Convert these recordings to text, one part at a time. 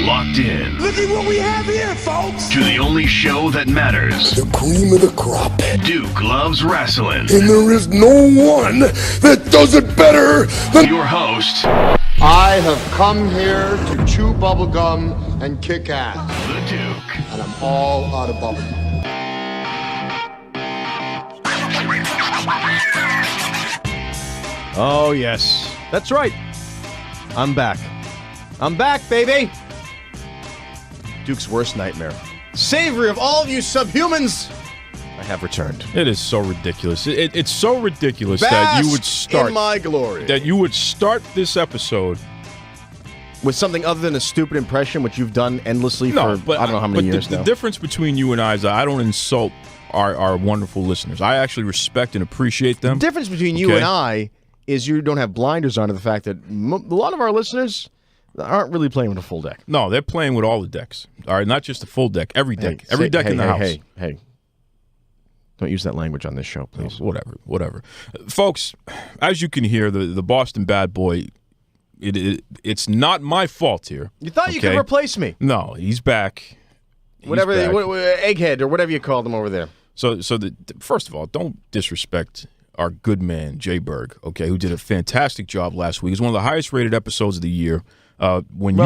locked in. Look at what we have here, folks. To the only show that matters. The cream of the crop. Duke loves wrestling. And there is no one that does it better than your host. I have come here to chew bubblegum and kick ass. The Duke. And I'm all out of bubblegum. Oh, yes. That's right. I'm back. I'm back, baby. Duke's worst nightmare. Savory of all of you subhumans, I have returned. It is so ridiculous. It's so ridiculous Bask that you would start in my glory. That you would start this episode with something other than a stupid impression, which you've done endlessly for I don't know how many years now. The difference between you and I is that I don't insult our wonderful listeners. I actually respect and appreciate them. The difference between you and I is you don't have blinders on to the fact that a lot of our listeners aren't really playing with a full deck. No, they're playing with all the decks. All right, not just the full deck. Every deck. Every deck in the house. Hey. Don't use that language on this show, please. Oh, whatever. Folks, as you can hear, the Boston bad boy, it's not my fault here. You thought you could replace me. No, he's back. Egghead or whatever you called him over there. So first of all, don't disrespect our good man, Jay Berg, okay, who did a fantastic job last week. It's one of the highest rated episodes of the year. When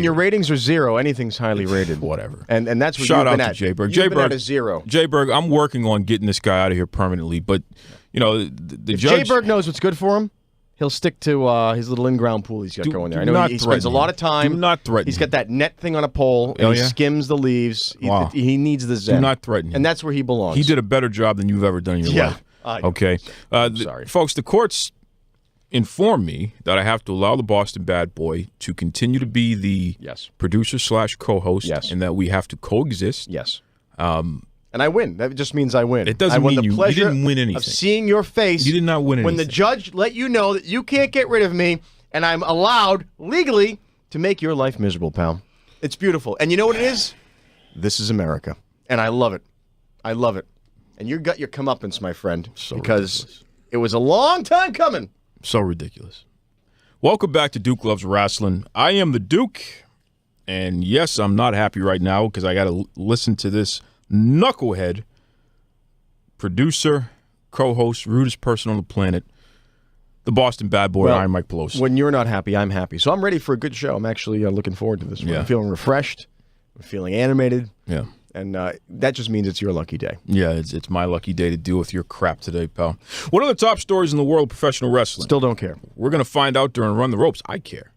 your ratings are 0, anything's highly rated. Whatever. And that's what Shout you've been out at. to Jay Berg. You've been at a 0. Jay Berg, I'm working on getting this guy out of here permanently, but, the judge... Jay Berg knows what's good for him, he'll stick to his little in-ground pool he's got going there. I know he spends a lot of time. Do not threaten He's got that net thing on a pole, and he skims the leaves. Wow. He needs the zen. Do not threaten him. And that's where he belongs. He did a better job than you've ever done in your life. Okay. Sorry. Folks, the courts informed me that I have to allow the Boston bad boy to continue to be the producer / co-host, and that we have to coexist. Yes. And I win. That just means I win. It doesn't mean you didn't win anything. Of seeing your face. You did not win anything. When the judge let you know that you can't get rid of me, and I'm allowed legally to make your life miserable, pal. It's beautiful. And you know what it is? This is America. And I love it. I love it. And you got your comeuppance, my friend, because ridiculous. It was a long time coming. So ridiculous. Welcome back to Duke Loves Rasslin. I am the Duke, and yes, I'm not happy right now because I got to listen to this knucklehead producer, co-host, rudest person on the planet, the Boston bad boy, Iron Mike Pelosi. When you're not happy, I'm happy. So I'm ready for a good show. I'm actually looking forward to this one. I'm feeling refreshed. I'm feeling animated. Yeah. And that just means it's your lucky day. Yeah, it's my lucky day to deal with your crap today, pal. What are the top stories in the world of professional wrestling? Still don't care. We're going to find out during Run the Ropes. I care.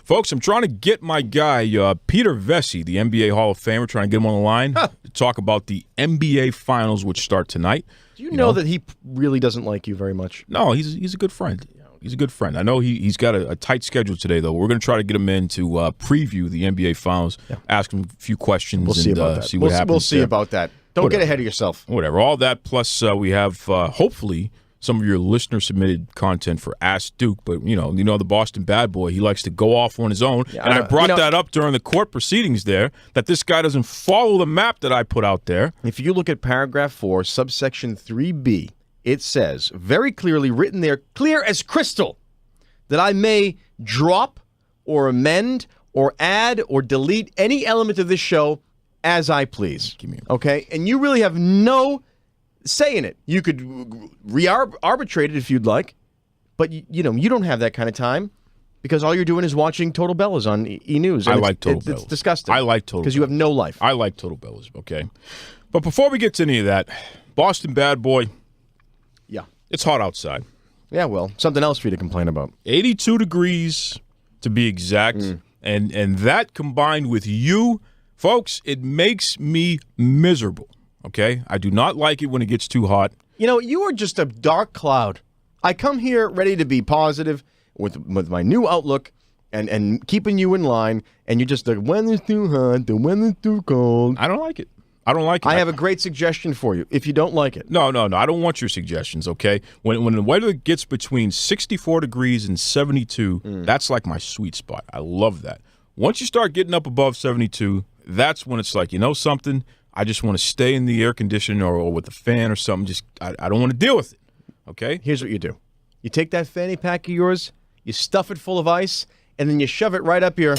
Folks, I'm trying to get my guy, Peter Vesey, the NBA Hall of Famer, trying to get him on the line to talk about the NBA Finals, which start tonight. Do you know that he really doesn't like you very much? No, he's a good friend. He's a good friend. I know he's got a tight schedule today, though. We're going to try to get him in to preview the NBA Finals, ask him a few questions, we'll see about that. See what happens. We'll see about that. Don't get ahead of yourself. Whatever. All that, plus we have, hopefully, some of your listener-submitted content for Ask Duke. But, you know the Boston bad boy, he likes to go off on his own. Yeah, and I brought that up during the court proceedings there, that this guy doesn't follow the map that I put out there. If you look at paragraph 4, subsection 3B, it says, very clearly written there, clear as crystal, that I may drop or amend or add or delete any element of this show as I please. Okay? And you really have no say in it. You could re-arbitrate it if you'd like, but you don't have that kind of time because all you're doing is watching Total Bellas on E! News. I like Total Bellas. It's disgusting. I like Total Bellas. Because you have no life. I like Total Bellas, okay? But before we get to any of that, Boston bad boy, it's hot outside. Yeah, well, something else for you to complain about. 82 degrees to be exact. And that combined with you, folks, it makes me miserable, okay? I do not like it when it gets too hot. You are just a dark cloud. I come here ready to be positive with my new outlook and keeping you in line, and you're just the weather's too hot, the weather's too cold. I don't like it. I have a great suggestion for you if you don't like it. No. I don't want your suggestions, okay? When the weather gets between 64 degrees and 72, that's like my sweet spot. I love that. Once you start getting up above 72, that's when it's like, something? I just want to stay in the air conditioning or with the fan or something. I don't want to deal with it, okay? Here's what you do. You take that fanny pack of yours, you stuff it full of ice, and then you shove it right up your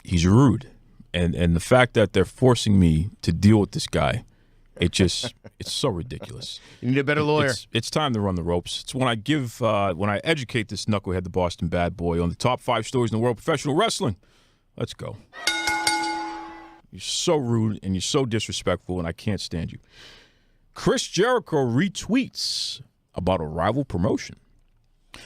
he's rude, and the fact that they're forcing me to deal with this guy, it's so ridiculous. You need a better lawyer. It's time to run the ropes. It's when I educate this knucklehead, the Boston Bad Boy, on the top 5 stories in the world of professional wrestling. Let's go. You're so rude and you're so disrespectful, and I can't stand you. Chris Jericho retweets about a rival promotion.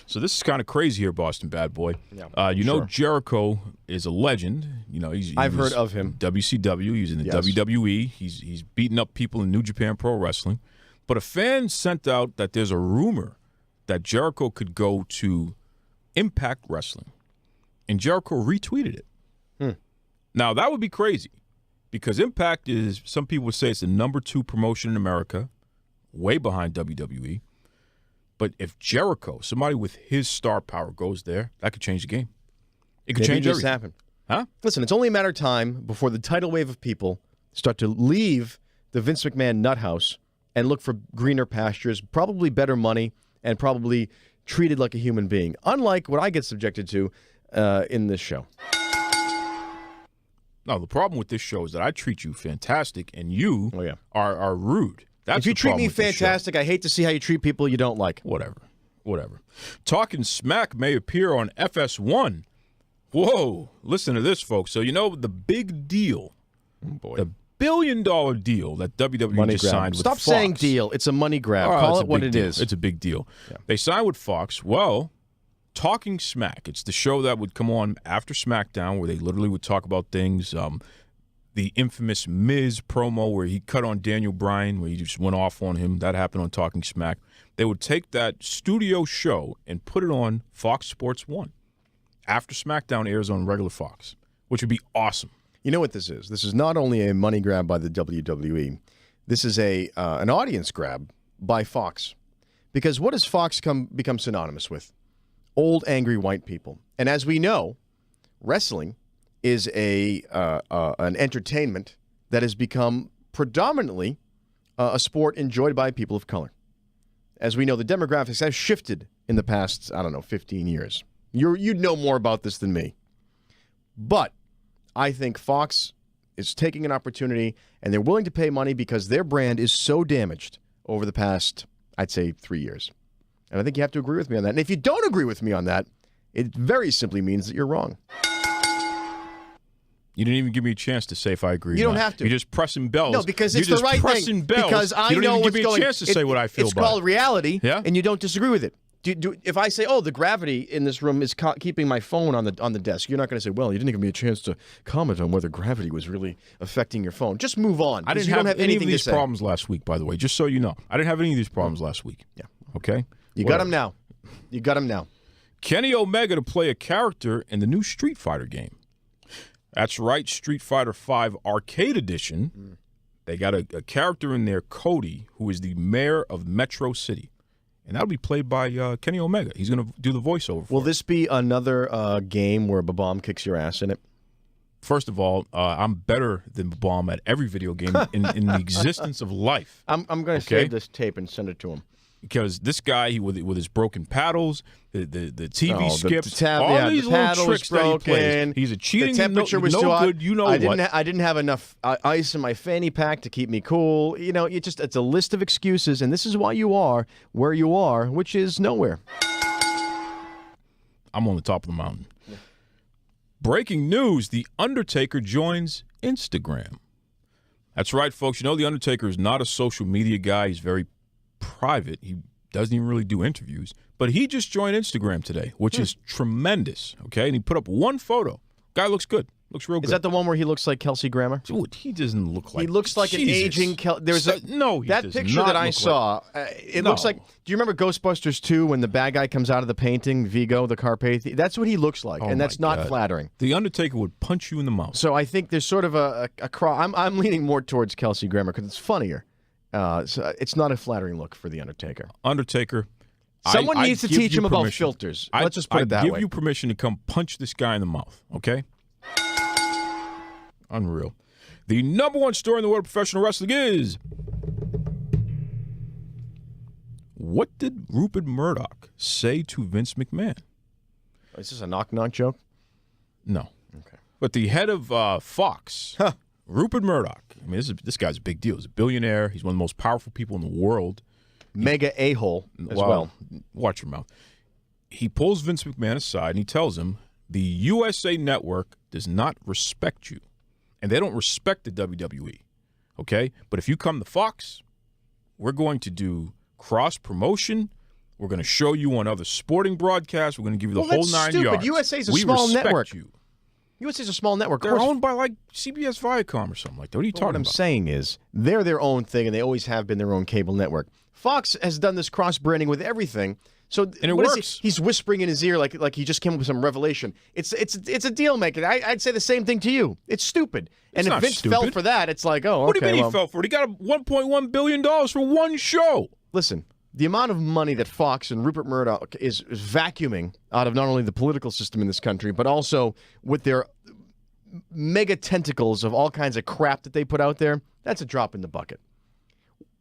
So this is kind of crazy here, Boston Bad Boy. Yeah, you know, Jericho is a legend. You know, I've heard of him. WCW. He's in the WWE. He's beating up people in New Japan Pro Wrestling. But a fan sent out that there's a rumor that Jericho could go to Impact Wrestling, and Jericho retweeted it. Now that would be crazy, because Impact is, some people would say, it's the number 2 promotion in America, way behind WWE. But if Jericho, somebody with his star power, goes there, that could change the game. It could change everything. Happen. Huh? Listen, it's only a matter of time before the tidal wave of people start to leave the Vince McMahon nut house and look for greener pastures, probably better money, and probably treated like a human being, unlike what I get subjected to in this show. No, the problem with this show is that I treat you fantastic, and you are rude. That's if you the treat problem me with this show. fantastic, I hate to see how you treat people you don't like. Whatever. Talking Smack may appear on FS1. Whoa, listen to this, folks. So you know the big deal, the $1 billion deal that WWE Money just grab. signed with Stop Fox. saying deal. It's a money grab. Call it what it is. It's a big deal. Yeah. They signed with Fox. Well, Talking Smack. It's the show that would come on after SmackDown, where they literally would talk about things. The infamous Miz promo where he cut on Daniel Bryan, where he just went off on him. That happened on Talking Smack. They would take that studio show and put it on Fox Sports 1 after SmackDown airs on regular Fox, which would be awesome. You know what this is? This is not only a money grab by the WWE. This is an audience grab by Fox. Because what does Fox become synonymous with? Old, angry white people. And as we know, wrestling is an entertainment that has become predominantly a sport enjoyed by people of color. As we know, the demographics have shifted in the past, 15 years. You'd know more about this than me. But I think Fox is taking an opportunity, and they're willing to pay money because their brand is so damaged over the past, I'd say, 3 years. And I think you have to agree with me on that. And if you don't agree with me on that, it very simply means that you're wrong. You didn't even give me a chance to say if I agree. You don't have to. You're just pressing bells. No, because it's the right thing. You're just pressing bells. Because I you don't know even what's give me going. a chance to say what I feel. It's called reality, yeah? And you don't disagree with it. If I say, "Oh, the gravity in this room is keeping my phone on the desk," you're not going to say, "Well, you didn't give me a chance to comment on whether gravity was really affecting your phone." Just move on. I didn't have any of these to say. problems last week, by the way. Just so you know, I didn't have any of these problems last week. Yeah. Okay. You got them now. You got them now. Kenny Omega to play a character in the new Street Fighter game. That's right, Street Fighter V Arcade Edition. They got a character in there, Cody, who is the mayor of Metro City. And that'll be played by Kenny Omega. He's going to do the voiceover for Will it. this be another game where Babam kicks your ass in it? First of all, I'm better than Babam at every video game in the existence of life. I'm going to save this tape and send it to him. Because this guy, with his broken paddles, the TV skips, the all these the little tricks that he plays. broken. He's a cheating. The temperature was no too hot. good. You know I what? I didn't have enough ice in my fanny pack to keep me cool. You know, it's a list of excuses, and this is why you are where you are, which is nowhere. I'm on the top of the mountain. Yeah. Breaking news: The Undertaker joins Instagram. That's right, folks. You know The Undertaker is not a social media guy. He's very private. He doesn't even really do interviews. But he just joined Instagram today, which is tremendous. Okay, and he put up one photo. Guy looks good. Looks real good. Is that the one where he looks like Kelsey Grammer? Dude, he doesn't look like. He looks like an aging. There's that picture that I saw. It looks like. Do you remember Ghostbusters 2 when the bad guy comes out of the painting, Vigo, the Carpathia? That's what he looks like, and that's not flattering. The Undertaker would punch you in the mouth. So I think there's sort of a I'm leaning more towards Kelsey Grammer because it's funnier. So it's not a flattering look for the Undertaker. Undertaker. Someone needs to teach him about filters. Let's just put it that way. I give you permission to come punch this guy in the mouth, okay? Unreal. The number one story in the world of professional wrestling is... What did Rupert Murdoch say to Vince McMahon? Is this a knock-knock joke? No. Okay. But the head of Fox, Rupert Murdoch, I mean, this guy's a big deal. He's a billionaire. He's one of the most powerful people in the world. Mega a-hole as well. Watch your mouth. He pulls Vince McMahon aside and he tells him the USA Network does not respect you. And they don't respect the WWE. Okay? But if you come to Fox, we're going to do cross-promotion. We're going to show you on other sporting broadcasts. We're going to give you the whole 9 yards. USA's a small network. You. USA's a small network. They're owned by like CBS Viacom or something like that. What are you talking about? What I'm saying is they're their own thing, and they always have been their own cable network. Fox has done this cross-branding with everything. So and it works. He's whispering in his ear like he just came up with some revelation. It's a deal maker. I'd say the same thing to you. It's stupid. And if Vince fell for that, it's like, oh, okay. What do you mean he fell for it? He got $1.1 billion for one show. Listen, the amount of money that Fox and Rupert Murdoch is vacuuming out of not only the political system in this country, but also with their mega tentacles of all kinds of crap that they put out there, that's a drop in the bucket.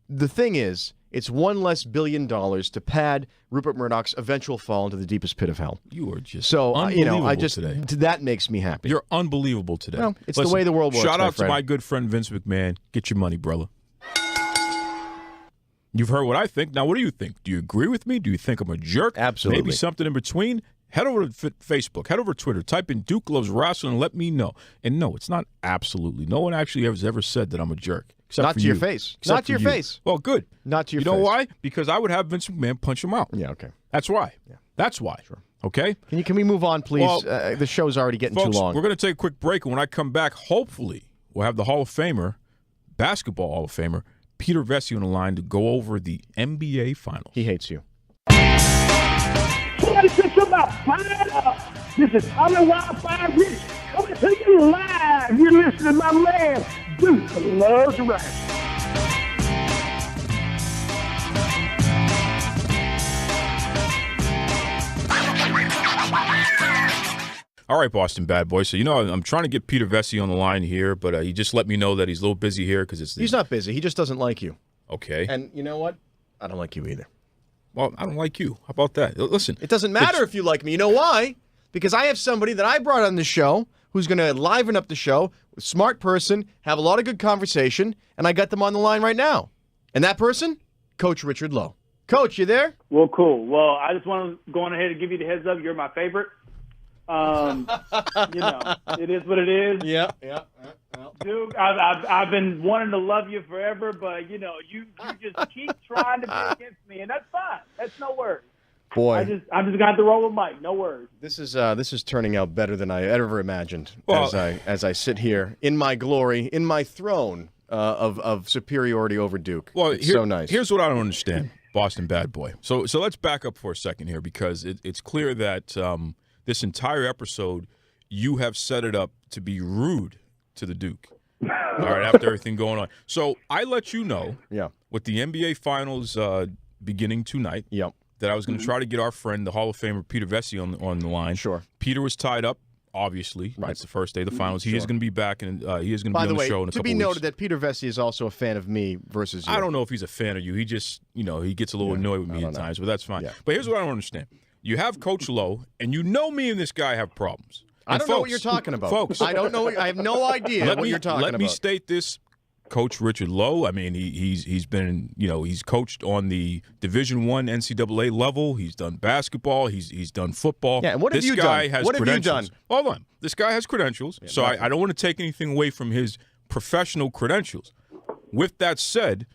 The thing is, it's one less $1 billion to pad Rupert Murdoch's eventual fall into the deepest pit of hell. You are just unbelievable today. That makes me happy. You're unbelievable today. Well, it's the way the world works. Shout out to my good friend Vince McMahon. Get your money, brother. You've heard what I think. Now, what do you think? Do you agree with me? Do you think I'm a jerk? Absolutely. Maybe something in between? Head over to Facebook. Head over to Twitter. Type in Duke Loves Rasslin and let me know. And no, it's not absolutely. No one actually has ever said that I'm a jerk. Not to your face. Not to your face. Well, good. Not to your face. You know why? Because I would have Vince McMahon punch him out. Yeah, okay. That's why. Yeah. That's why. Sure. Okay? Can we move on, please? Well, the show's already getting folks, too long. We're going to take a quick break, and when I come back, hopefully, we'll have the Hall of Famer, basketball Hall of Famer, Peter Vesey on the line to go over the NBA Finals. He hates you. Somebody said something about fired up. This is Tommy Wildfire Rich coming to you live. You're listening to my man, Duke Loves Rasslin. All right, Boston Bad Boy. So, I'm trying to get Peter Vesey on the line here, but he just let me know that he's a little busy here because it's... He's not busy. He just doesn't like you. Okay. And you know what? I don't like you either. Well, I don't like you. How about that? Listen. It doesn't matter if you like me. You know why? Because I have somebody that I brought on the show who's going to liven up the show, a smart person, have a lot of good conversation, and I got them on the line right now. And that person? Coach Richard Lowe. Coach, you there? Well, cool. Well, I just want to go on ahead and give you the heads up. You're my favorite. It is what it is. Yeah. Dude, I've been wanting to love you forever, but, you just keep trying to be against me, and that's fine. That's no worries. Boy. I'm just going to have to roll with Mike. No worries. This is turning out better than I ever imagined as I sit here in my glory, in my throne of superiority over Duke. Well, it's so nice. Here's what I don't understand, Boston Bad Boy. So let's back up for a second here because it's clear that this entire episode you have set it up to be rude to the Duke. All right, after everything going on. So I let you know with the NBA Finals beginning tonight that I was going to try to get our friend, the Hall of Famer Peter Vesey on the line. Sure. Peter was tied up, obviously. Right. That's the first day of the Finals. He is going to be back, and he is going to be on the show in a couple weeks. To be noted that Peter Vesey is also a fan of me versus you. I don't know if he's a fan of you. He just, he gets a little annoyed with me at times, but that's fine. Yeah. But here's what I don't understand. You have Coach Lowe, and you know me and this guy have problems. I don't know what you're talking about. Folks. I don't know. I have no idea what you're talking about. Let me state this. Coach Richard Lowe, I mean, he's been, he's coached on the Division I NCAA level. He's done basketball. He's done football. Yeah, and what have you done? This guy has what credentials. Have you done? Hold on. This guy has credentials, so I don't want to take anything away from his professional credentials. With that said,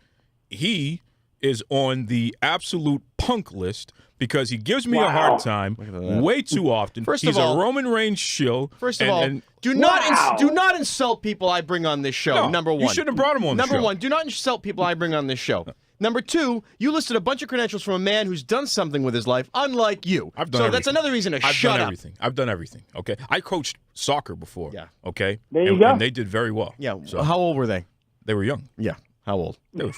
he is on the absolute punk list because he gives me a hard time way too often. He's a Roman Reigns shill. First of all, do not insult people I bring on this show. No, number one, you shouldn't have brought him on the show. Number one, do not insult people I bring on this show. Number two, you listed a bunch of credentials from a man who's done something with his life, unlike you. I've done everything. That's another reason to shut up. I've done everything. Okay, I coached soccer before. Yeah. Okay. There you go. And they did very well. Yeah. So How old were they? they were young. Yeah. How old? They were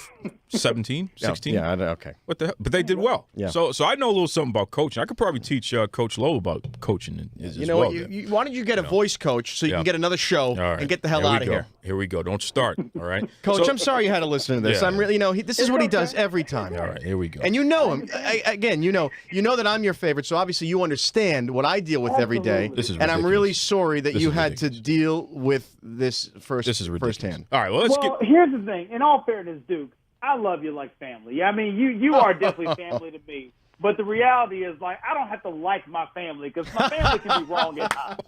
17, 16. Yeah, okay. What the hell? But they did well. Yeah. So I know a little something about coaching. I could probably teach Coach Lowe about coaching as You know well. what? Why don't you get a voice coach so you can get another show and get the hell out of here? Here we go. Don't start. All right, Coach, I'm sorry you had to listen to this. Yeah. I'm really, this is what he does every time. All right, here we go. And you know him. Again, you know that I'm your favorite, so obviously you understand what I deal with every day. This is and I'm ridiculous. really sorry that This you is had to ridiculous. deal with this This is ridiculous. firsthand. All right, well, let's get. Here's the thing. In all fairness, Duke, I love you like family. I mean, you are definitely family to me. But the reality is, like, I don't have to like my family because my family can be wrong at times.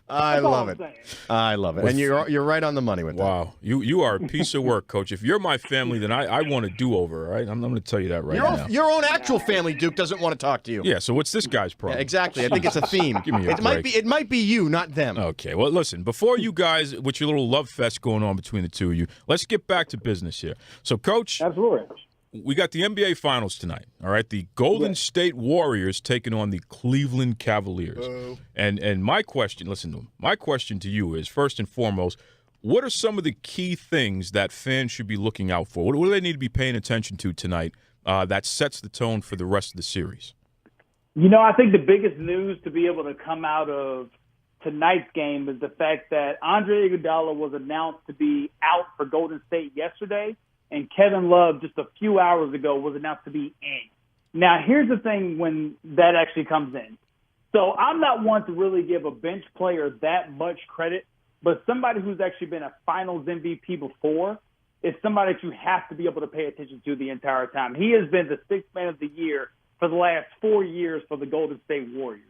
I love all it. I'm saying. I love it. And you're right on the money with that. Wow, you are a piece of work, Coach. If you're my family, then I want a do-over, all right? I'm going to tell you that right now. Your own actual family, Duke, doesn't want to talk to you. Yeah, so what's this guy's problem? Yeah, exactly. I think it's a theme. Give me a break. It might be you, not them. Okay, well, listen, before you guys, with your little love fest going on between the two of you, let's get back to business here. So, Coach, Absolutely. we got the NBA Finals tonight, all right? The Golden State Warriors taking on the Cleveland Cavaliers. And my question, listen to him, my question to you is, first and foremost, what are some of the key things that fans should be looking out for? What do they need to be paying attention to tonight that sets the tone for the rest of the series? I think the biggest news to be able to come out of tonight's game is the fact that Andre Iguodala was announced to be out for Golden State yesterday, and Kevin Love just a few hours ago was announced to be in. Now, here's the thing when that actually comes in. So I'm not one to really give a bench player that much credit, but somebody who's actually been a Finals MVP before is somebody that you have to be able to pay attention to the entire time. He has been the sixth man of the year for the last 4 years for the Golden State Warriors.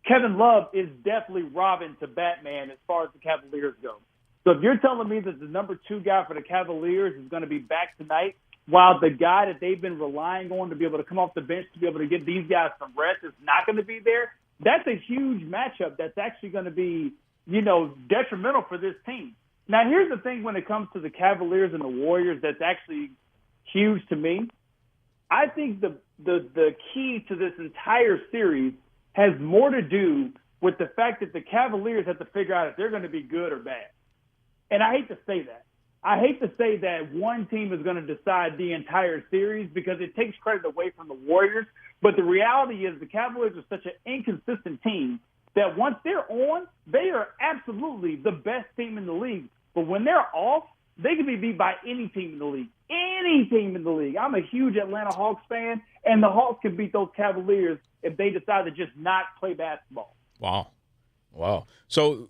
Kevin Love is definitely Robin to Batman as far as the Cavaliers go. So if you're telling me that the number 2 guy for the Cavaliers is going to be back tonight, while the guy that they've been relying on to be able to come off the bench to be able to give these guys some rest is not going to be there, that's a huge matchup that's actually going to be, detrimental for this team. Now, here's the thing when it comes to the Cavaliers and the Warriors that's actually huge to me. I think the key to this entire series has more to do with the fact that the Cavaliers have to figure out if they're going to be good or bad. And I hate to say that. I hate to say that one team is going to decide the entire series because it takes credit away from the Warriors. But the reality is the Cavaliers are such an inconsistent team that once they're on, they are absolutely the best team in the league. But when they're off, they can be beat by any team in the league. Any team in the league. I'm a huge Atlanta Hawks fan, and the Hawks can beat those Cavaliers if they decide to just not play basketball. Wow. So,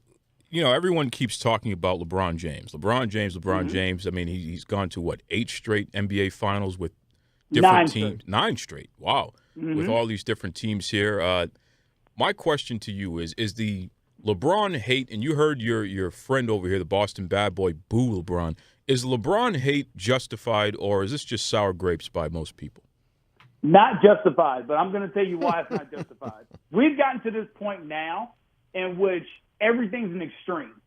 everyone keeps talking about LeBron James. LeBron James. I mean, he's gone to, 8 straight NBA Finals with different teams? 9 straight. Wow. With all these different teams here. My question to you is the LeBron hate, and you heard your friend over here, the Boston bad boy, boo LeBron. Is LeBron hate justified, or is this just sour grapes by most people? Not justified, but I'm going to tell you why it's not justified. We've gotten to this point now in which everything's an extreme.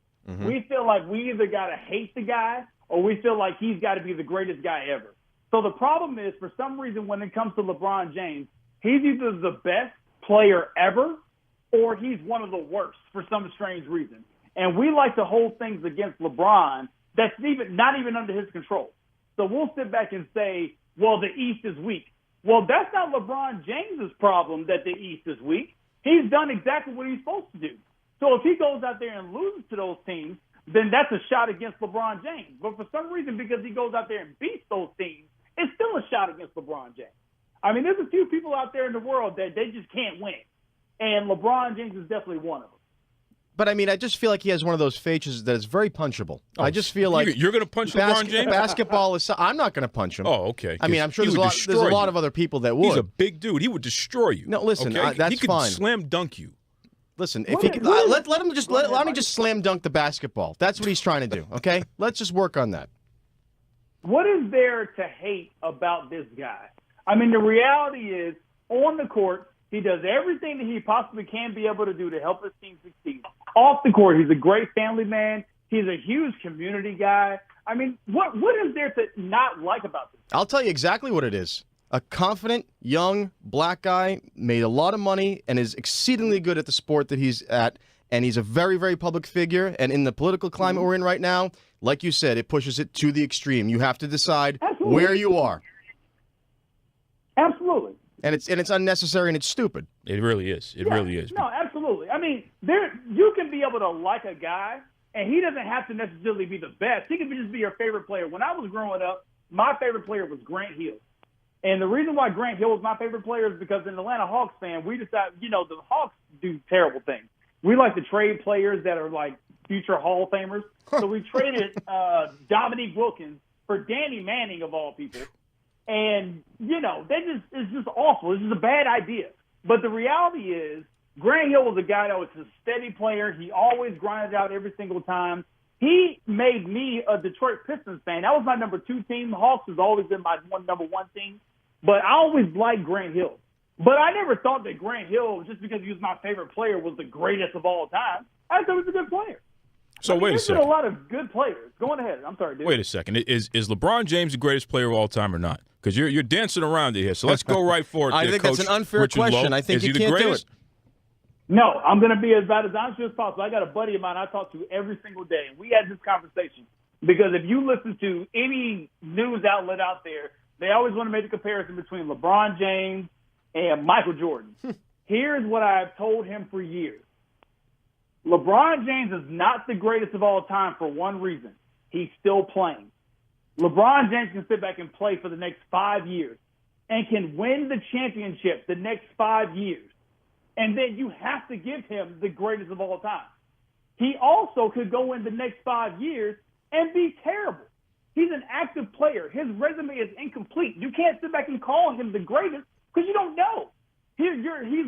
We feel like we either got to hate the guy or we feel like he's got to be the greatest guy ever. So the problem is, for some reason, when it comes to LeBron James, he's either the best player ever or he's one of the worst for some strange reason. And we like to hold things against LeBron that's not even under his control. So we'll sit back and say, well, the East is weak. Well, that's not LeBron James's problem that the East is weak. He's done exactly what he's supposed to do. So if he goes out there and loses to those teams, then that's a shot against LeBron James. But for some reason, because he goes out there and beats those teams, it's still a shot against LeBron James. I mean, there's a few people out there in the world that they just can't win. And LeBron James is definitely one of them. But, I mean, I just feel like he has one of those faces that is very punchable. I just feel like You're going to punch LeBron James? Basketball is – I'm not going to punch him. Oh, okay. I mean, I'm sure there's a lot of other people that would. He's a big dude. He would destroy you. No, listen, okay? that's he could fine. Slam dunk you. Listen, if he can, let him just slam dunk the basketball. That's what he's trying to do, okay? Let's just work on that. What is there to hate about this guy? I mean, the reality is, on the court, he does everything that he possibly can be able to do to help his team succeed. Off the court, he's a great family man. He's a huge community guy. I mean, what is there to not like about this? I'll tell you exactly what it is. A confident, young, black guy, made a lot of money, and is exceedingly good at the sport that he's at. And he's a very, very public figure. And in the political climate we're in right now, like you said, it pushes it to the extreme. You have to decide Absolutely. where you are. Absolutely. And it's unnecessary and it's stupid. It really is. It really is. No, absolutely. I mean, you can be able to like a guy, and he doesn't have to necessarily be the best. He can just be your favorite player. When I was growing up, my favorite player was Grant Hill. And the reason why Grant Hill was my favorite player is because in Atlanta Hawks fan, we decided, the Hawks do terrible things. We like to trade players that are like future Hall of Famers. So we traded Dominique Wilkins for Danny Manning of all people. And, it's just awful. It's just a bad idea. But the reality is Grant Hill was a guy that was a steady player. He always grinded out every single time. He made me a Detroit Pistons fan. That was my number 2 team. The Hawks has always been my number 1 team. But I always liked Grant Hill. But I never thought that Grant Hill, just because he was my favorite player, was the greatest of all time. I thought he was a good player. So wait a There's second. been a lot of good players. Go on ahead. I'm sorry, dude. Wait a second. Is LeBron James the greatest player of all time or not? Because you're dancing around it here. So let's go right for it. I there, think Coach that's an unfair Richard question. Lowe. I think is you he the can't do greatest? it. No, I'm going to be about as honest as possible. I got a buddy of mine I talk to every single day, and we had this conversation. Because if you listen to any news outlet out there, they always want to make a comparison between LeBron James and Michael Jordan. Here's what I've told him for years. LeBron James is not the greatest of all time for one reason. He's still playing. LeBron James can sit back and play for the next 5 years and can win the championship the next 5 years. And then you have to give him the greatest of all time. He also could go in the next 5 years and be terrible. He's an active player. His resume is incomplete. You can't sit back and call him the greatest because you don't know. He's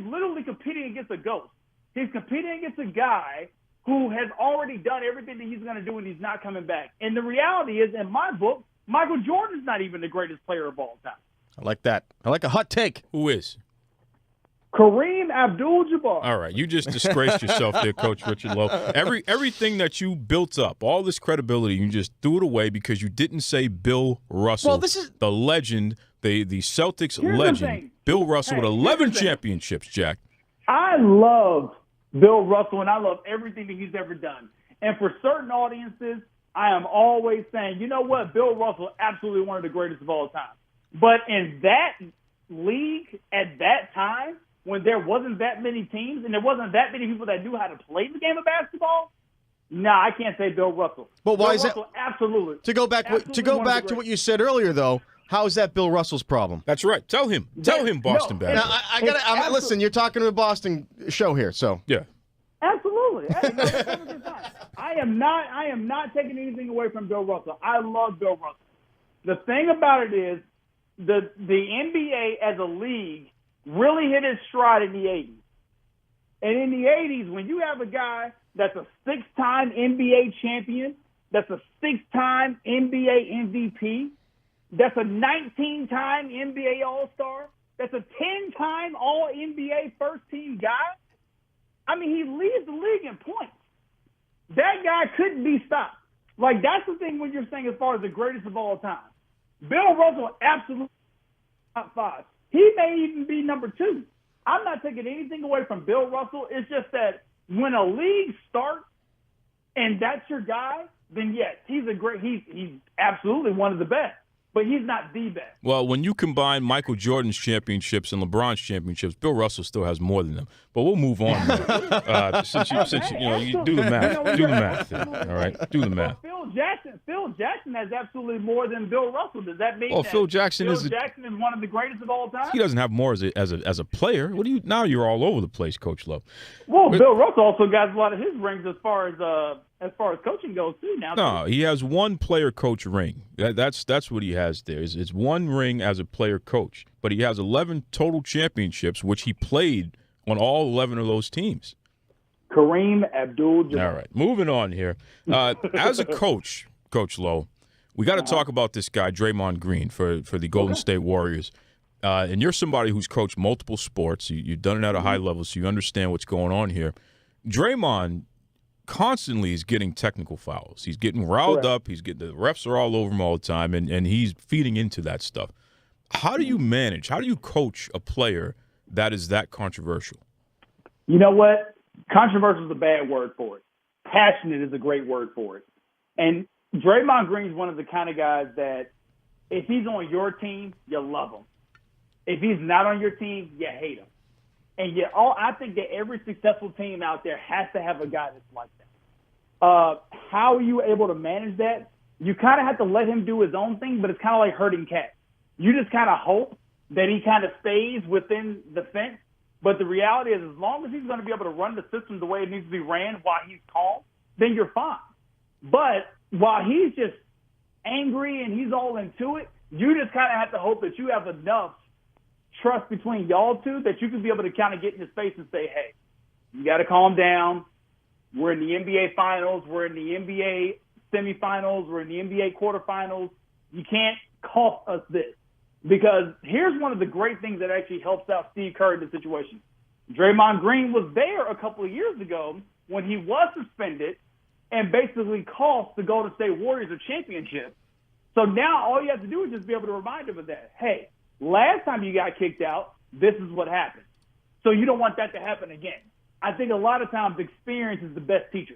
literally competing against a ghost. He's competing against a guy who has already done everything that he's going to do and he's not coming back. And the reality is, in my book, Michael Jordan's not even the greatest player of all time. I like that. I like a hot take. Who is? Kareem Abdul-Jabbar. All right, you just disgraced yourself there, Coach Richard Lowe. Everything that you built up, all this credibility, you just threw it away because you didn't say Bill Russell, Well, this is- the legend, the Celtics Here's the legend. thing. Bill Russell with Hey, here's 11 the thing. championships, Jack. I love Bill Russell, and I love everything that he's ever done. And for certain audiences, I am always saying, you know what, Bill Russell, absolutely one of the greatest of all time. But in that league at that time, when there wasn't that many teams and there wasn't that many people that knew how to play the game of basketball, I can't say Bill Russell. But why Bill is that- Russell, absolutely. To go back to what you said earlier, though, how is that Bill Russell's problem? That's right. Tell him, Boston no, Bad. Now, I gotta listen. You're talking to a Boston show here, so Yeah. Absolutely. Hey, no, it's 100%. I am not taking anything away from Bill Russell. I love Bill Russell. The thing about it is the NBA as a league really hit its stride in the 80s. And in the 80s, when you have a guy that's a 6-time NBA champion, that's a 6-time NBA MVP, that's a 19-time NBA All-Star, that's a 10-time All-NBA first-team guy, I mean, he leads the league in points. That guy couldn't be stopped. Like, that's the thing when you're saying as far as the greatest of all time. Bill Russell, absolutely top 5. He may even be number 2. I'm not taking anything away from Bill Russell. It's just that when a league starts and that's your guy, then yes, he's absolutely one of the best. But he's not the best. Well, when you combine Michael Jordan's championships and LeBron's championships, Bill Russell still has more than them. But we'll move on. Since you do the math, all right, do the math. Phil Jackson has absolutely more than Bill Russell. Does that mean Oh, that Phil Jackson is one of the greatest of all time? He doesn't have more as a player. What do you? Now you're all over the place, Coach Lowe. Well, Bill Russell also got a lot of his rings as far as coaching goes too. Now, no, he has one player coach ring. That's what he has there. It's one ring as a player coach, but he has 11 total championships, which he played on all 11 of those teams. Kareem Abdul-Jabbar. All right, moving on here. As a coach, Coach Lowe, we got to talk about this guy, Draymond Green, for the Golden State Warriors. And you're somebody who's coached multiple sports. You've done it at a high level, so you understand what's going on here. Draymond constantly is getting technical fouls. He's getting riled up. The refs are all over him all the time, and he's feeding into that stuff. How do you manage? How do you coach a player that is that controversial? You know what? Controversial is a bad word for it. Passionate is a great word for it. And Draymond Green's one of the kind of guys that if he's on your team, you love him. If he's not on your team, you hate him. And I think that every successful team out there has to have a guy that's like that. How are you able to manage that? You kind of have to let him do his own thing, but it's kind of like herding cats. You just kind of hope that he kind of stays within the fence. But the reality is, as long as he's going to be able to run the system the way it needs to be ran while he's calm, then you're fine. But while he's just angry and he's all into it, you just kind of have to hope that you have enough trust between y'all two that you can be able to kind of get in his face and say, hey, you got to calm down. We're in the NBA finals. We're in the NBA semifinals. We're in the NBA quarterfinals. You can't cost us this. Because here's one of the great things that actually helps out Steve Kerr in the situation. Draymond Green was there a couple of years ago when he was suspended and basically cost the Golden State Warriors a championship. So now all you have to do is just be able to remind him of that. Hey, last time you got kicked out, this is what happened. So you don't want that to happen again. I think a lot of times experience is the best teacher.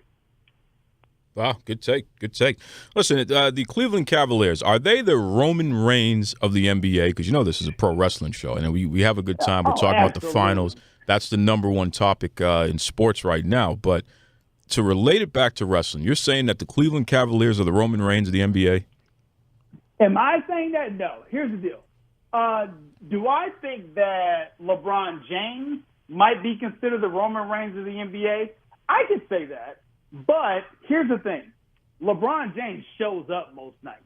Wow, good take, good take. Listen, the Cleveland Cavaliers, are they the Roman Reigns of the NBA? Because you know this is a pro wrestling show, and we have a good time. We're talking about the finals. That's the number one topic in sports right now. But to relate it back to wrestling, you're saying that the Cleveland Cavaliers are the Roman Reigns of the NBA? Am I saying that? No. Here's the deal. Do I think that LeBron James might be considered the Roman Reigns of the NBA? I could say that. But here's the thing. LeBron James shows up most nights.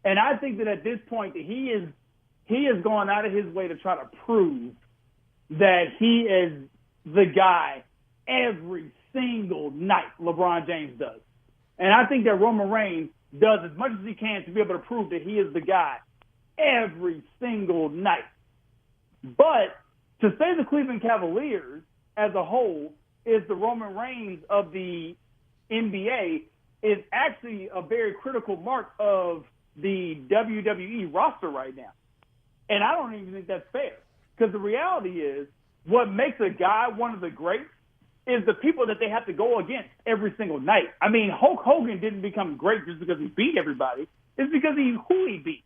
And I think that at this point that he is going out of his way to try to prove that he is the guy every single night LeBron James does. And I think that Roman Reigns does as much as he can to be able to prove that he is the guy every single night. But to say the Cleveland Cavaliers as a whole is the Roman Reigns of the NBA is actually a very critical mark of the WWE roster right now. And I don't even think that's fair. Because the reality is what makes a guy one of the greats is the people that they have to go against every single night. I mean, Hulk Hogan didn't become great just because he beat everybody. It's because who he beat.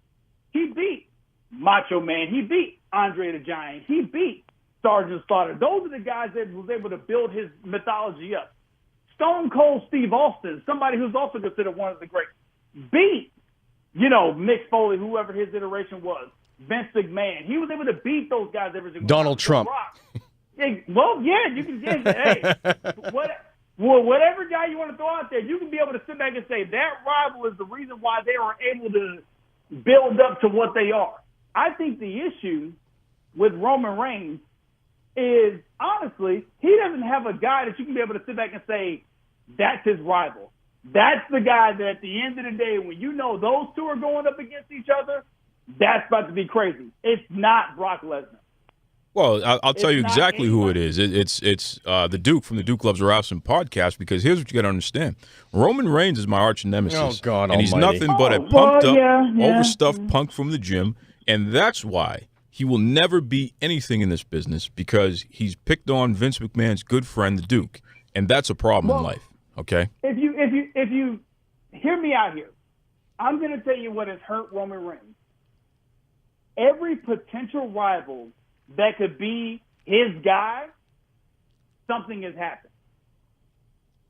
He beat Macho Man. He beat Andre the Giant. He beat Sergeant Slaughter. Those are the guys that was able to build his mythology up. Stone Cold Steve Austin, somebody who's also considered one of the greats, beat, Mick Foley, whoever his iteration was, Vince McMahon. He was able to beat those guys every single Donald Trump. Well, yeah, you can get hey, whatever guy you want to throw out there, you can be able to sit back and say that rival is the reason why they were able to build up to what they are. I think the issue with Roman Reigns is, honestly, he doesn't have a guy that you can be able to sit back and say, that's his rival. That's the guy that at the end of the day, when you know those two are going up against each other, that's about to be crazy. It's not Brock Lesnar. Well, I'll tell you exactly who it is. It's the Duke from the Duke Loves Rasslin podcast, because here's what you got to understand. Roman Reigns is my arch nemesis. Oh, God and he's almighty. nothing but a pumped-up, overstuffed punk from the gym, and that's why he will never be anything in this business, because he's picked on Vince McMahon's good friend, the Duke, and that's a problem in life. Okay. If you hear me out here, I'm going to tell you what has hurt Roman Reigns. Every potential rival that could be his guy, something has happened.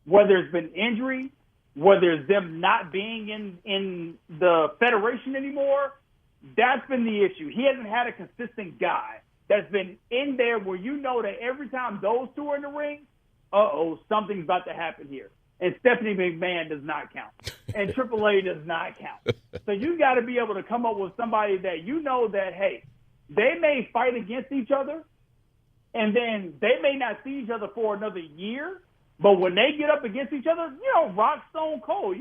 Whether it's been injury, whether it's them not being in the federation anymore, that's been the issue. He hasn't had a consistent guy that's been in there where you know that every time those two are in the ring, something's about to happen here. And Stephanie McMahon does not count. And AAA does not count. So you got to be able to come up with somebody that you know that, hey, they may fight against each other, and then they may not see each other for another year, but when they get up against each other, Rock, Stone Cold,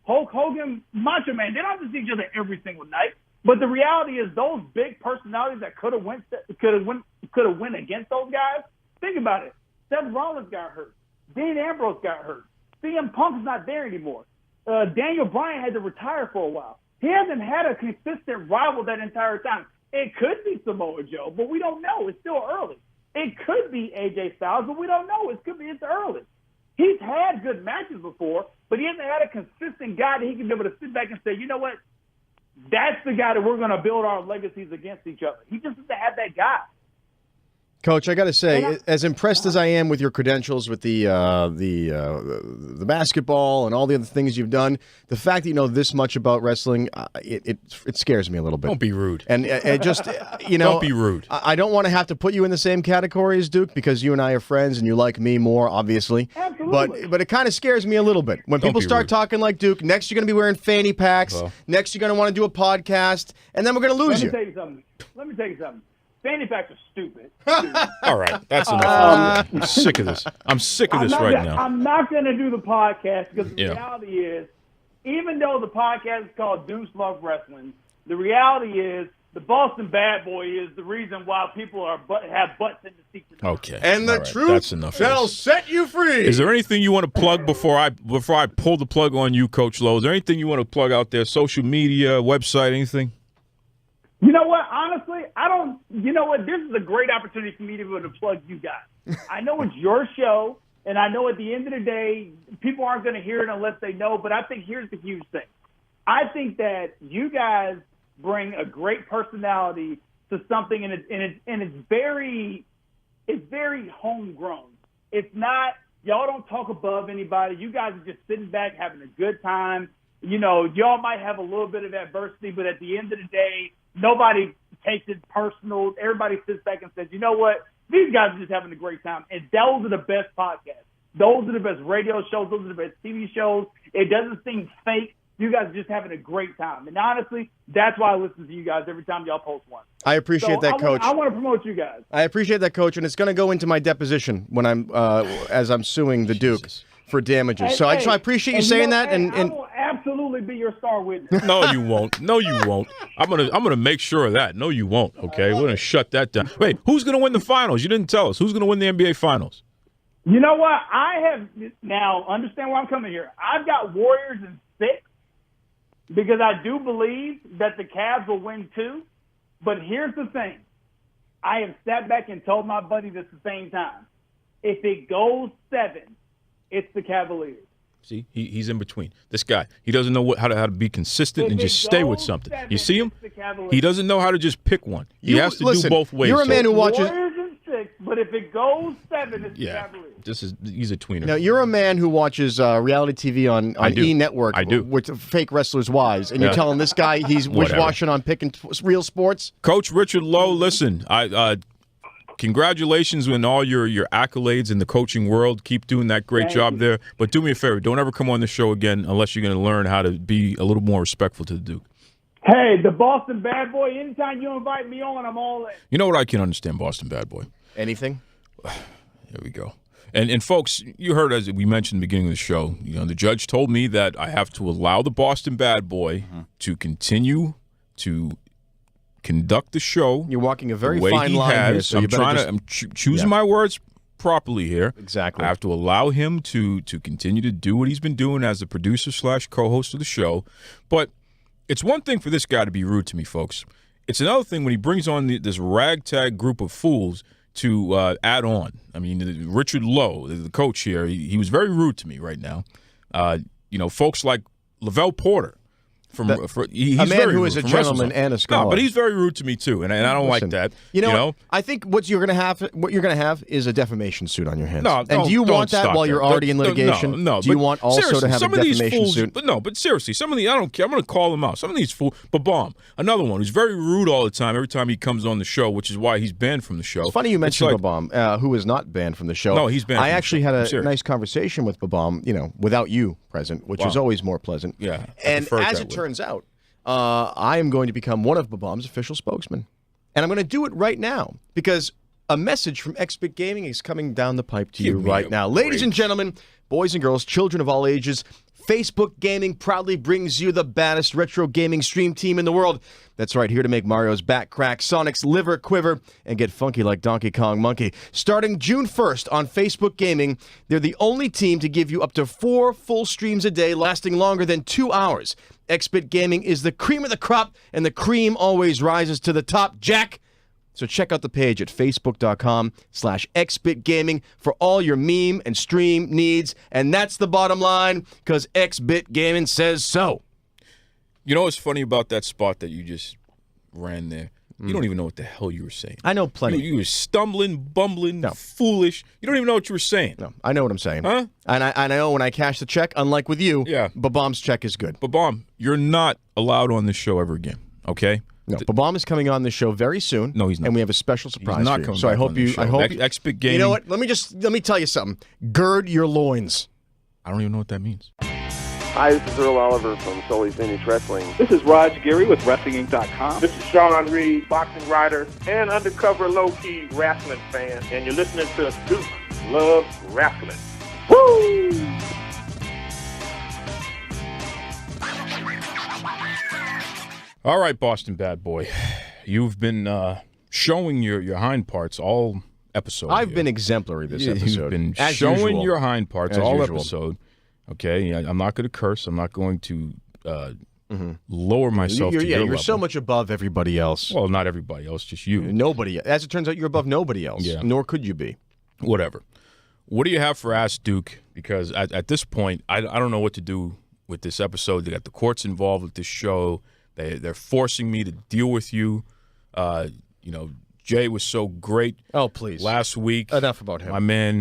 Hulk Hogan, Macho Man, they don't have to see each other every single night. But the reality is those big personalities that could have went against those guys, think about it. Seth Rollins got hurt. Dean Ambrose got hurt. CM Punk's not there anymore. Daniel Bryan had to retire for a while. He hasn't had a consistent rival that entire time. It could be Samoa Joe, but we don't know. It's still early. It could be AJ Styles, but we don't know. It's early. He's had good matches before, but he hasn't had a consistent guy that he can be able to sit back and say, you know what, that's the guy that we're going to build our legacies against each other. He just doesn't have that guy. Coach, I got to say, as impressed as I am with your credentials with the basketball and all the other things you've done, the fact that you know this much about wrestling, it scares me a little bit. Don't be rude. And it just, you know, Don't be rude. I don't want to have to put you in the same category as Duke because you and I are friends and you like me more, obviously. Absolutely. But it kind of scares me a little bit when people start rude. talking like Duke. Next, you're going to be wearing fanny packs. Well. Next, you're going to want to do a podcast, and then we're going to lose you. Let me tell you something. Fanny packs are stupid. All right, that's enough. I'm sick of this. I'm sick of this right now. I'm not going to do the podcast because the Yeah. reality is, even though the podcast is called Deuce Love Wrestling, the reality is the Boston Bad Boy is the reason why people have butts in the seats. Okay. And the All right, truth that's enough of shall this. set you free. Is there anything you want to plug before I pull the plug on you, Coach Lowe? Is there anything you want to plug out there? Social media, website, anything? You know what? Honestly, I don't. You know what? This is a great opportunity for me to be able to plug you guys. I know it's your show, and I know at the end of the day, people aren't going to hear it unless they know. But I think here's the huge thing. I think that you guys bring a great personality to something, and it's very homegrown. It's not. Y'all don't talk above anybody. You guys are just sitting back having a good time. You know, y'all might have a little bit of adversity, but at the end of the day, nobody takes it personal. Everybody sits back and says, you know what? These guys are just having a great time. And those are the best podcasts. Those are the best radio shows. Those are the best TV shows. It doesn't seem fake. You guys are just having a great time. And honestly, that's why I listen to you guys every time y'all post one. I appreciate that, Coach. I want to promote you guys. I appreciate that, Coach, and it's going to go into my deposition when I'm as I'm suing the Duke for damages. So I appreciate you saying that. And I will absolutely be your star witness. No, you won't. No, you won't. I'm gonna make sure of that. No, you won't. Okay, we're gonna shut that down. Wait, who's gonna win the finals? You didn't tell us. Who's gonna win the NBA finals? You know what? I have now understand where I'm coming here. I've got Warriors in 6 because I do believe that the Cavs will win 2. But here's the thing: I have sat back and told my buddies at the same time. If it goes 7, it's the Cavaliers. See, he's in between. This guy, he doesn't know how to be consistent and just stay with something. You see him? He doesn't know how to just pick one. He has to do both ways. You're a man who watches. Warriors in 6, but if it goes 7, it's the Cavaliers. He's a tweener. Now, you're a man who watches reality TV on E! Network. I do. With fake wrestlers' wives, and you're telling this guy he's wish-washing on picking real sports? Coach Richard Lowe, listen, congratulations on all your accolades in the coaching world. Keep doing that great job there. But do me a favor, don't ever come on the show again unless you're going to learn how to be a little more respectful to the Duke. Hey, the Boston Bad Boy, anytime you invite me on, I'm all in. You know what? I can understand, Boston Bad Boy. Anything? There we go. And folks, you heard as we mentioned at the beginning of the show, you know, the judge told me that I have to allow the Boston Bad Boy to continue to conduct the show. You're walking a very the way fine he line has. here, so I'm choosing my words properly here. Exactly. I have to allow him to continue to do what he's been doing as the producer / co-host of the show. But it's one thing for this guy to be rude to me, folks. It's another thing when he brings on this ragtag group of fools to add on. I mean, Richard Lowe, the coach here, he was very rude to me right now. You know, folks like Lavelle Porter. He's a man very who rude is a from gentleman WrestleZone. and a scholar. No, but he's very rude to me too, and I don't like that. You know, I think what you're going to have is a defamation suit on your hands. No, and do you want that while you're already in litigation? No. Do you want also to have a defamation suit? But seriously, some of the I don't care. I'm going to call them out. Some of these fools. Babam, another one who's very rude all the time. Every time he comes on the show, which is why he's banned from the show. It's funny you mentioned Babam, who is not banned from the show. No, he's banned. I actually had a nice conversation with Babam, you know, without you present, which is always more pleasant. Yeah, and as it turns out. I am going to become one of Babam's official spokesmen. And I'm going to do it right now because a message from X-Bit Gaming is coming down the pipe to you right now. Ladies and gentlemen, boys and girls, children of all ages, Facebook Gaming proudly brings you the baddest retro gaming stream team in the world. That's right, here to make Mario's back crack, Sonic's liver quiver, and get funky like Donkey Kong Monkey. Starting June 1st on Facebook Gaming, they're the only team to give you up to 4 full streams a day lasting longer than 2 hours. X-Bit Gaming is the cream of the crop, and the cream always rises to the top. Jack, So check out the page at facebook.com/xbitgaming for all your meme and stream needs. And that's the bottom line, because XBitGaming says so. You know what's funny about that spot that you just ran there? You don't even know what the hell you were saying. I know plenty. You were stumbling, bumbling, foolish. You don't even know what you were saying. No, I know what I'm saying. Huh? And I know when I cash the check, unlike with you, Babam's check is good. Babam, you're not allowed on this show ever again, okay? No, Babam is coming on the show very soon. No, he's not. And we have a special surprise He's not for you. coming So I back hope on the you. show. I hope X-Bit Gaming. You know what? Let me tell you something. Gird your loins. I don't even know what that means. Hi, this is Earl Oliver from Sully's Vintage Wrestling. This is Raj Geary with WrestlingInc.com. This is Sean Reed, boxing writer and undercover low-key wrestling fan, and you're listening to Duke Loves Wrestling. Woo! All right, Boston bad boy. You've been showing your hind parts all episode. I've been exemplary this episode. You've been As showing usual. your hind parts As all usual. episode. Okay, I'm not going to curse. I'm not going to lower myself to your you're level. so much above everybody else. Well, not everybody else, just you. Nobody. As it turns out, you're above nobody else. Yeah. Nor could you be. Whatever. What do you have for Ask Duke? Because at this point, I don't know what to do with this episode. They got the courts involved with this show. They're forcing me to deal with you. Jay was so great. Oh, please. Last week. Enough about him. My man,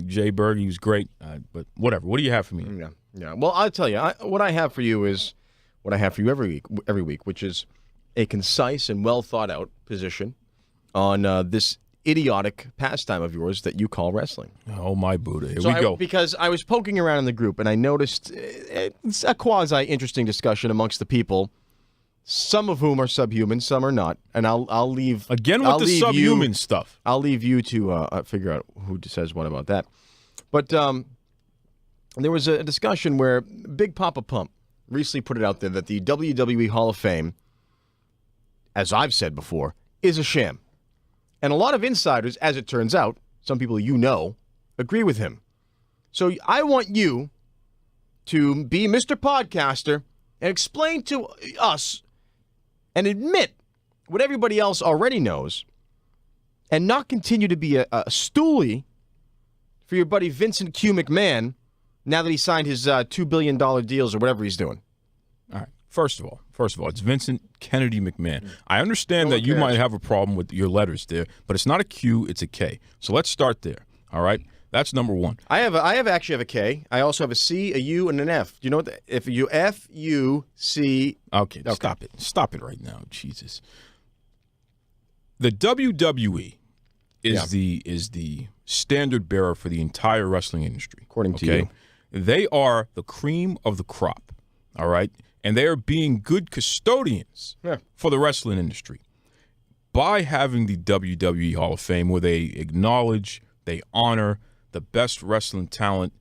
Jay Berg, he was great. But whatever. What do you have for me? Yeah. Well, I'll tell you. What I have for you is what I have for you every week, which is a concise and well thought out position on this idiotic pastime of yours that you call wrestling. Oh, my Buddha. Here we go. Because I was poking around in the group and I noticed it's a quasi-interesting discussion amongst the people, some of whom are subhuman, some are not. And I'll leave... Again with the subhuman stuff. I'll leave you to figure out who says what about that. But there was a discussion where Big Papa Pump recently put it out there that the WWE Hall of Fame, as I've said before, is a sham. And a lot of insiders, as it turns out, some people you know, agree with him. So I want you to be Mr. Podcaster and explain to us and admit what everybody else already knows and not continue to be a stoolie for your buddy Vincent Q. McMahon now that he signed his $2 billion deals or whatever he's doing. All right. First of all, it's Vincent Kennedy McMahon. I understand that you might have a problem with your letters there, but it's not a Q, it's a K. So let's start there. All right? That's number one. I actually have a K. I also have a C, a U, and an F. Do you know what? If you F, U, C. Okay, stop it. Stop it right now. Jesus. The WWE is the standard bearer for the entire wrestling industry. According to you. They are the cream of the crop. All right? And they are being good custodians for the wrestling industry by having the WWE Hall of Fame, where they acknowledge, they honor the best wrestling talent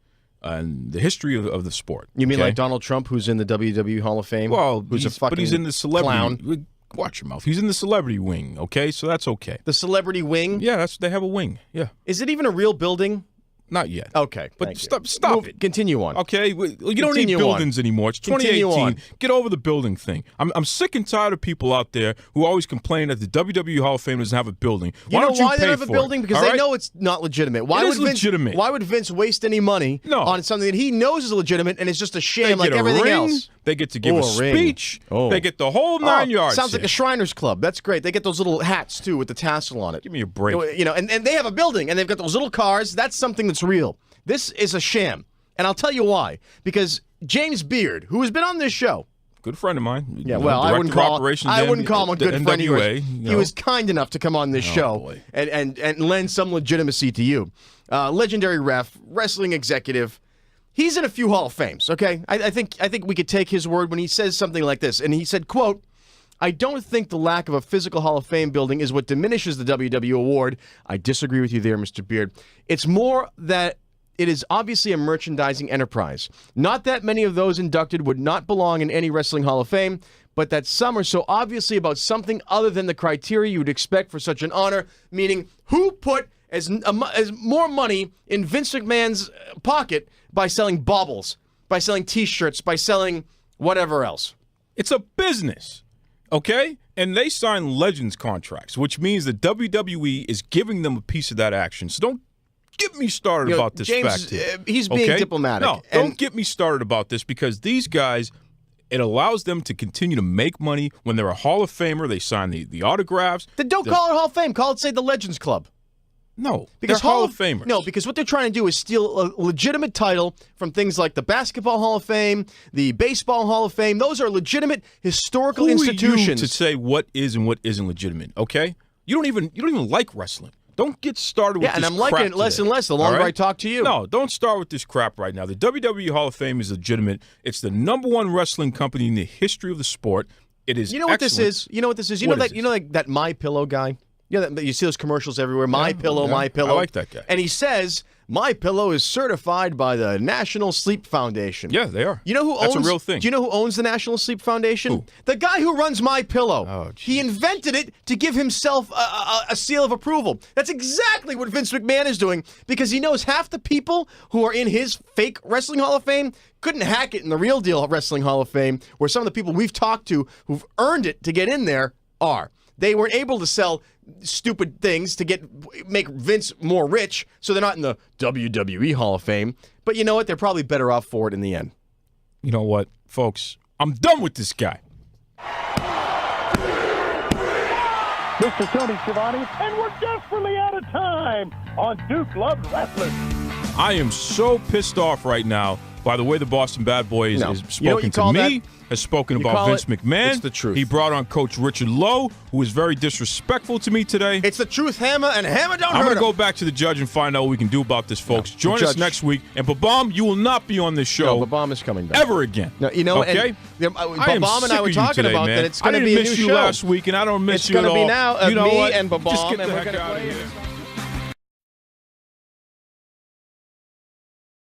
in the history of the sport. You mean like Donald Trump, who's in the WWE Hall of Fame? Well, who's he's in the celebrity clown. Watch your mouth. He's in the celebrity wing, okay? So that's okay. The celebrity wing? Yeah, they have a wing. Yeah. Is it even a real building? Not yet. Okay. But stop it. Continue on. Okay? You don't need buildings anymore. It's 2018. Get over the building thing. I'm sick and tired of people out there who always complain that the WWE Hall of Fame doesn't have a building. You know why they don't have a for building? it? Because they know it's not legitimate. Why It is legitimate. Why would Vince waste any money on something that he knows is legitimate and it's just a sham They like get a everything ring, else? They get to give a ring. speech. Oh. They get the whole 9 yards. Sounds like a Shriners Club. That's great. They get those little hats, too, with the tassel on it. Give me a break. And they have a building, and they've got those little cars. That's something that's real. This is a sham. And I'll tell you why. Because James Beard, who has been on this show. Good friend of mine. Yeah, well, I wouldn't call him a good friend of yours. He was kind enough to come on this show and lend some legitimacy to you. Legendary ref, wrestling executive. He's in a few Hall of Fames, okay? I think we could take his word when he says something like this. And he said, quote, "I don't think the lack of a physical Hall of Fame building is what diminishes the WW award." I disagree with you there, Mr. Beard. It's more that it is obviously a merchandising enterprise. Not that many of those inducted would not belong in any wrestling Hall of Fame, but that some are so obviously about something other than the criteria you would expect for such an honor, meaning who put as more money in Vince McMahon's pocket by selling baubles, by selling T-shirts, by selling whatever else. It's a business, okay? And they sign Legends contracts, which means the WWE is giving them a piece of that action. So don't get me started about this James, fact here. He's being diplomatic. No, don't get me started about this because these guys, it allows them to continue to make money. When they're a Hall of Famer, they sign the autographs. Then don't call it Hall of Fame. Call it, say, the Legends Club. No, because they're Hall of Famers. No, because what they're trying to do is steal a legitimate title from things like the Basketball Hall of Fame, the Baseball Hall of Fame. Those are legitimate historical institutions. Who are you to say what is and what isn't legitimate? Okay, you don't even like wrestling. Don't get started with this crap. Yeah, and I'm liking it less and less the longer I talk to you. No, don't start with this crap right now. The WWE Hall of Fame is legitimate. It's the #1 wrestling company in the history of the sport. It is. You know what this is? You know what this is? You know that My Pillow guy? Yeah, you see those commercials everywhere. My Pillow, My Pillow. I like that guy. And he says, My Pillow is certified by the National Sleep Foundation. Yeah, they are. You know who owns? That's a real thing. Do you know who owns the National Sleep Foundation? Who? The guy who runs My Pillow. Oh, he invented it to give himself a seal of approval. That's exactly what Vince McMahon is doing because he knows half the people who are in his fake Wrestling Hall of Fame couldn't hack it in the real deal Wrestling Hall of Fame, where some of the people we've talked to who've earned it to get in there are. They weren't able to sell stupid things to make Vince more rich, so they're not in the WWE Hall of Fame. But you know what? They're probably better off for it in the end. You know what, folks? I'm done with this guy. Mr. Tony Schiavone, and we're desperately out of time on Duke Loves Wrestling. I am so pissed off right now by the way the Boston Bad Boy has spoken to me, has spoken about Vince McMahon. It's the truth. He brought on Coach Richard Lowe, who was very disrespectful to me today. It's the truth, Hammer, and Hammer don't hurt I'm going him. to go back to the judge and find out what we can do about this, folks. Join us next week. And Babam, you will not be on this show. No, Babam is coming back. Ever again. No, you know, okay? Babam and I were talking about that it's going to be a new show. I didn't miss you last week, and I don't miss you at all. It's going to be now you know me what? and Babam, Just get and the we're heck going to out of play here.